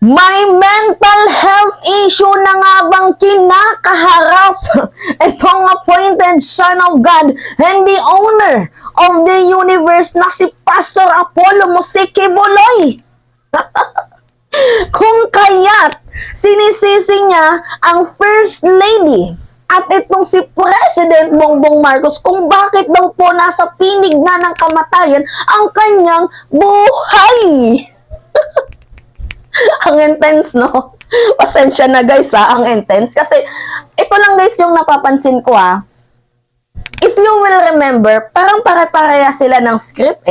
May mental health issue na nga bang kinakaharap itong appointed son of God and the owner of the universe na si Pastor Apollo Musiki Buloy? Kung kaya't sinisisi niya ang First Lady at itong si President Bongbong Marcos kung bakit daw po nasa pinig na ng kamatayan ang kanyang buhay. Ang intense, no? Pasensya na guys ang intense. Kasi ito lang guys yung napapansin ko If you will remember, parang pare-pareha sila ng script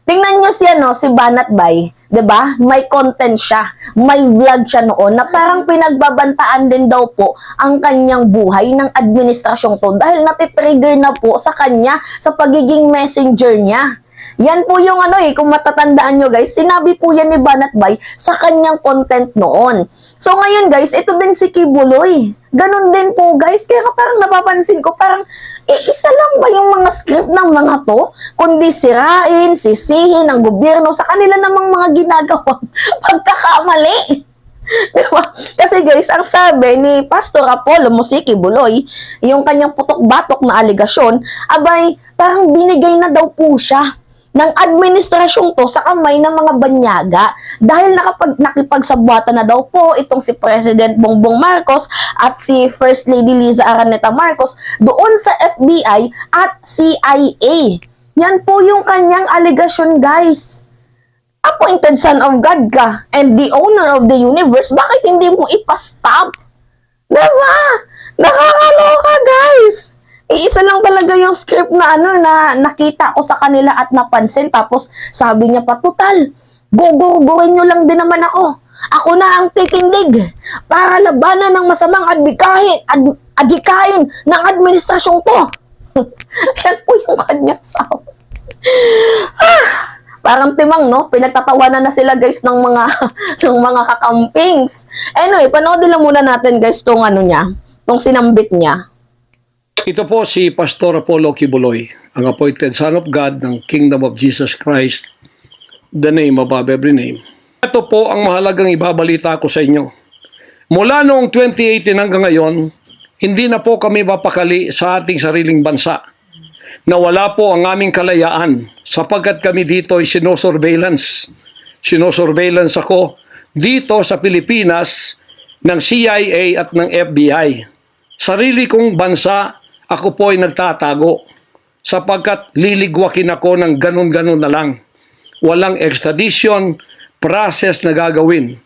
Tingnan nyo si Banat Bay, 'di ba? May content siya, may vlog siya noon na parang pinagbabantaan din daw po ang kanyang buhay ng administrasyong to dahil natitrigger na po sa kanya sa pagiging messenger niya. Yan po yung kung matatandaan nyo guys, sinabi po yan ni Banat Bay sa kanyang content noon. So ngayon guys, ito din si Kibuloy. Ganon din po guys, kaya parang napapansin ko, parang isa lang ba yung mga script ng mga to? Kundi sirain, sisihin ang gobyerno sa kanila namang mga ginagawang pagkakamali. Diba? Kasi guys, ang sabi ni Pastor Apollo Musiki Buloy, yung kanyang putok-batok na aligasyon, abay, parang binigay na daw po siya ng administrasyong to sa kamay ng mga banyaga dahil nakipagsabuatan na daw po itong si President Bongbong Marcos at si First Lady Liza Araneta Marcos doon sa FBI at CIA. Yan po yung kanyang allegation guys. Appointed son of God ka and the owner of the universe, bakit hindi mo ipastop? Diba? Nakakaloka guys. Iisa lang talaga yung script na na nakita ko sa kanila at napansin. Tapos sabi niya pa, total, gugurin nyo lang din naman ako. Ako na ang titindig para labanan ng masamang adikain ng administrasyong to. Yan po yung kanyang sabi. Parang timang, no? Pinagtatawanan na sila guys ng mga kakampings. Anyway, panoodin lang muna natin guys tong tong sinambit niya. Ito po si Pastor Apollo Kibuloy, ang appointed son of God ng Kingdom of Jesus Christ, the name above every name. Ito po ang mahalagang ibabalita ko sa inyo. Mula noong 2018 hanggang ngayon, hindi na po kami mapakali sa ating sariling bansa. Nawala po ang aming kalayaan sapagkat kami dito ay sinosurveillance. Sinosurveillance ako dito sa Pilipinas ng CIA at ng FBI. Sarili kong bansa, ako po ay nagtatago sapagkat liligwakin ako ng ganun-ganun na lang. Walang extradition process na gagawin.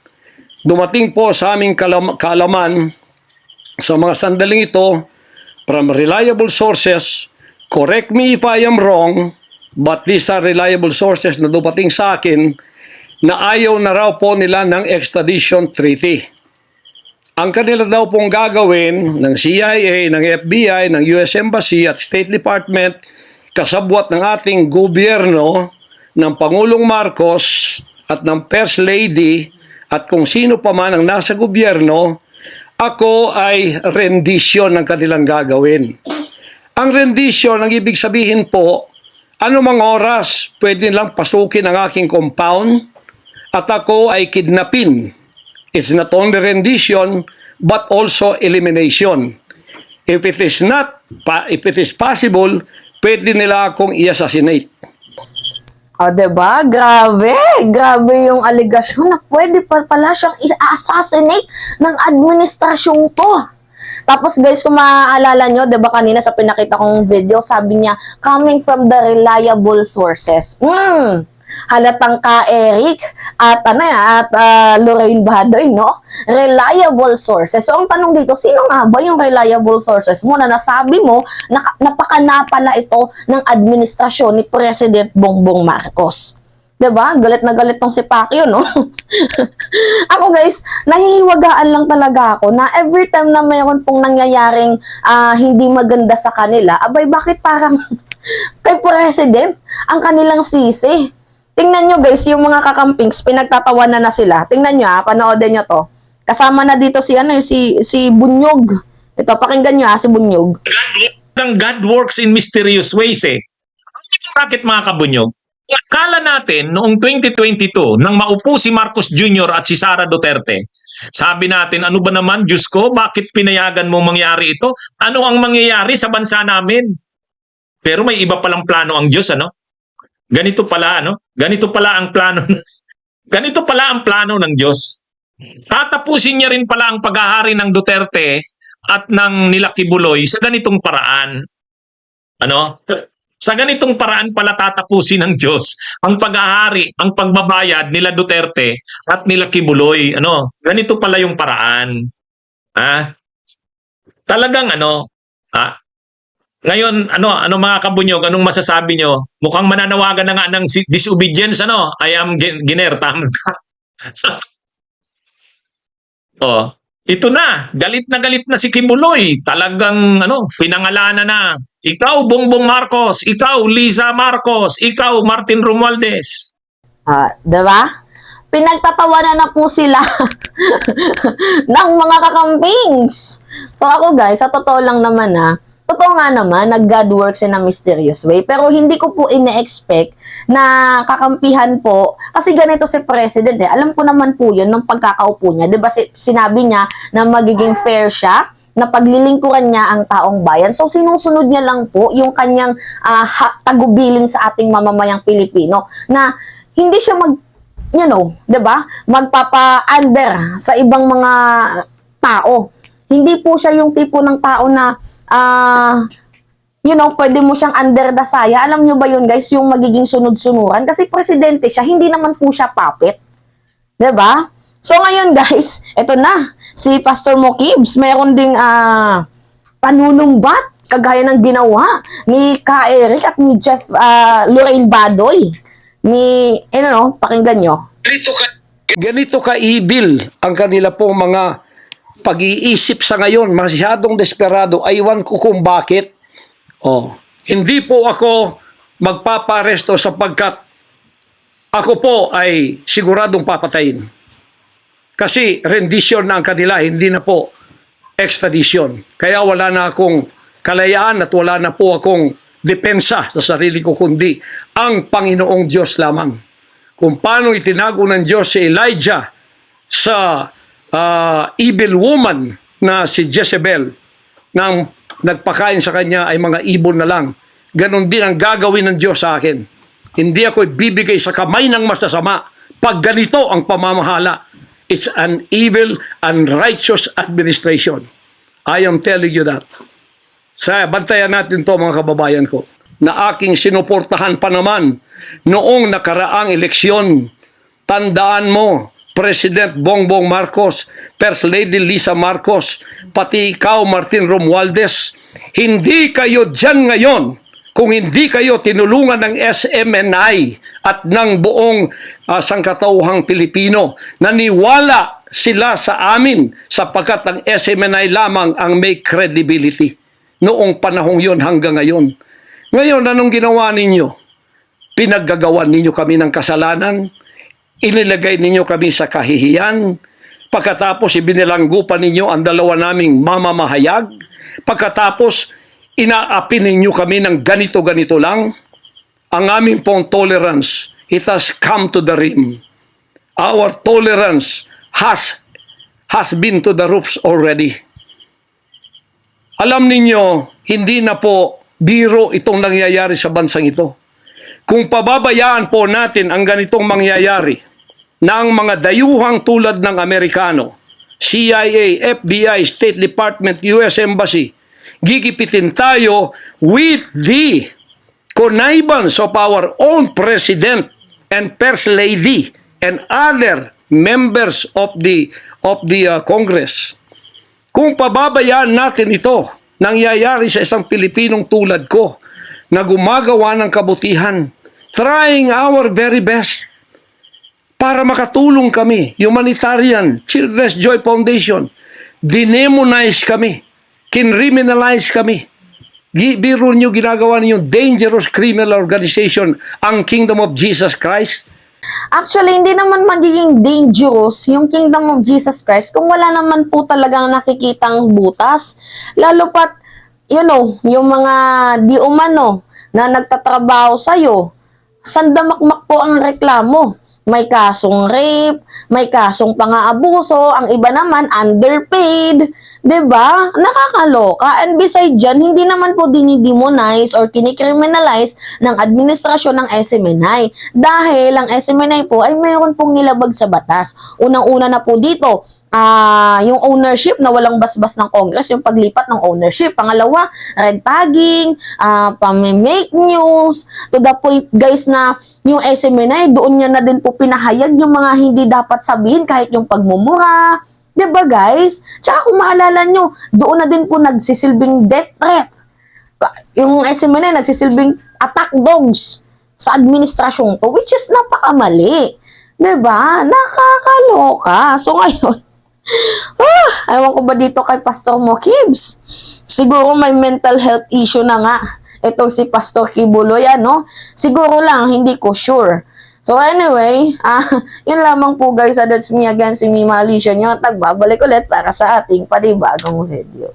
Dumating po sa aming kaalaman sa mga sandaling ito from reliable sources. Correct me if I am wrong, but these are reliable sources na dumating sa akin na ayaw na raw po nila ng extradition treaty. Ang kanila daw pong gagawin ng CIA, ng FBI, ng US Embassy at State Department, kasabwat ng ating gobyerno, ng Pangulong Marcos at ng First Lady at kung sino pa man ang nasa gobyerno, ako ay rendition ng kanilang gagawin. Ang rendition, ang ibig sabihin po, anumang oras pwede lang pasukin ang aking compound at ako ay kidnapin. It's not only rendition, but also elimination. If it is possible, pwede nila akong i-assassinate. Diba? Grabe. Grabe yung allegation na pwede pa pala siyang i-assassinate ng administrasyong to. Tapos guys, kung maaalala nyo, diba kanina sa pinakita kong video, sabi niya, coming from the reliable sources. Halatang ka Eric at Lorraine Bahadoy, no? Reliable sources. So ang tanong dito, sino nga ba yung reliable sources mo na nasabi mo napakana pala ito ng administrasyon ni President Bongbong Marcos? 'Di ba? Galit na galit tong si Pacquiao, no? Ako guys, nahihiwagaan lang talaga ako na every time na mayroon pong nangyayaring hindi maganda sa kanila, abay bakit parang kay President ang kanilang sisi? Tingnan nyo guys, yung mga kakampings, pinagtatawanan na sila. Tingnan nyo panoodin nyo to. Kasama na dito si Bunyog. Ito, pakinggan nyo si Bunyog. God works in mysterious ways . Bakit mga kabunyog? Akala natin noong 2022 nang maupo si Marcos Jr. at si Sara Duterte, sabi natin, ano ba naman, Diyos ko, bakit pinayagan mo mangyari ito? Ano ang mangyayari sa bansa namin? Pero may iba palang plano ang Diyos, ano? Ganito pala, ano? Ganito pala ang plano. Ganito pala ang plano ng Diyos. Tatapusin niya rin pala ang paghahari ng Duterte at ng nila Kibuloy sa ganitong paraan. Ano? Sa ganitong paraan pala tatapusin ng Diyos ang paghahari, ang pagbabayad nila Duterte at nila Kibuloy. Ano? Ganito pala yung paraan. Ha? Talagang ano, ha? Ngayon, ano mga kabunyog, anong masasabi nyo? Mukhang mananawagan na nga ng disobedience, ano? I am Giner, tama ka? Oh, ito na galit na si Kibuloy. Talagang pinangalanan na. Ikaw Bongbong Marcos, ikaw Liza Marcos, ikaw Martin Romualdez. Diba? Pinagtatawanan na po sila ng mga kakampings. So ako guys, sa totoo lang naman totoo nga naman, nag-God works in a mysterious way. Pero hindi ko po ine-expect na kakampihan po. Kasi ganito si President Alam ko naman po yun nung pagkakaupo niya. Diba sinabi niya na magiging fair siya, na paglilingkuran niya ang taong bayan. So sinusunod niya lang po yung kanyang tagubilin sa ating mamamayang Pilipino. Na hindi siya diba? Magpapa-under sa ibang mga tao. Hindi po siya yung tipo ng tao na pwede mo siyang under the saya. Alam nyo ba yun guys, yung magiging sunod-sunuran? Kasi presidente siya, hindi naman po siya puppet. Diba? So ngayon guys, eto na, si Pastor Mo Kibs, meron ding panunumbat, kagaya ng ginawa ni Ka Eric at ni Jeff Lorraine Badoy. Pakinggan nyo. Ganito ka-evil ang kanila pong mga pag-iisip sa ngayon, masyadong desperado. Aywan ko kung bakit. Hindi po ako magpaparesto sapagkat ako po ay siguradong papatayin. Kasi rendition na ang kanila, hindi na po extradition. Kaya wala na akong kalayaan at wala na po akong depensa sa sarili ko, kundi ang Panginoong Diyos lamang. Kung paano itinago ng Diyos si Elijah sa evil woman na si Jezebel, nang nagpakain sa kanya ay mga ibon na lang. Ganon din ang gagawin ng Diyos sa akin. Hindi ako ibibigay sa kamay ng masasama pag ganito ang pamamahala. It's an evil and righteous administration. I am telling you that. Bantayan natin to mga kababayan ko, na aking sinuportahan pa naman noong nakaraang eleksyon. Tandaan mo, President Bongbong Marcos, First Lady Liza Marcos, pati ikaw Martin Romualdez, hindi kayo dyan ngayon kung hindi kayo tinulungan ng SMNI at ng buong sangkatauhang Pilipino. Naniwala sila sa amin sapagkat ang SMNI lamang ang may credibility noong panahong yon hanggang ngayon. Ngayon, anong ginawa ninyo? Pinaggagawan ninyo kami ng kasalanan, inilagay ninyo kami sa kahihiyan, pagkatapos ibinilanggo pa ninyo ang dalawa naming mamamahayag, pagkatapos inaapi ninyo kami ng ganito-ganito lang. Ang aming pong tolerance, it has come to the rim. Our tolerance has been to the roofs already. Alam ninyo, hindi na po biro itong nangyayari sa bansang ito. Kung pababayaan po natin ang ganitong mangyayari ng mga dayuhang tulad ng Amerikano, CIA, FBI, State Department, US Embassy, gigipitin tayo with the connivance of our own President and First Lady and other members of the Congress. Kung pababayaan natin ito, nangyayari sa isang Pilipinong tulad ko na gumagawa ng kabutihan, trying our very best para makatulong kami, humanitarian, Children's Joy Foundation, demonize kami, kinriminalize kami. Biro nyo ginagawa ninyo dangerous criminal organization, ang Kingdom of Jesus Christ. Actually, hindi naman magiging dangerous yung Kingdom of Jesus Christ kung wala naman po talagang nakikitang butas. Lalo pat, yung mga di umano na nagtatrabaho sa'yo, sandamakmak po ang reklamo. May kasong rape, may kasong pang-aabuso, ang iba naman underpaid, 'di ba? Nakakaloka. And beside dyan, hindi naman po dinidemonize or kinikriminalize ng administrasyon ng SMNI dahil ang SMNI po ay mayroon pong nilabag sa batas. Unang-una na po dito, yung ownership na walang basbas ng Congress, yung paglipat ng ownership. Pangalawa, red tagging, pamimake news, to the point guys na yung SMNI, doon niya na din po pinahayag yung mga hindi dapat sabihin kahit yung pagmumura. 'Di ba guys? Tsaka kung maalala nyo, doon na din po nagsisilbing death threat. Yung SMNI nagsisilbing attack dogs sa administrasyong to, which is napakamali. 'Di ba? Nakakaloka. So ngayon, ewan ko ba dito kay Pastor Mo Kibs? Siguro may mental health issue na nga itong si Pastor Kibuloy, ano? Siguro lang, hindi ko sure. So anyway, yun lamang po guys. That's me again, si Mima Alicia nyo. Tagbabalik ulit para sa ating panibagong video.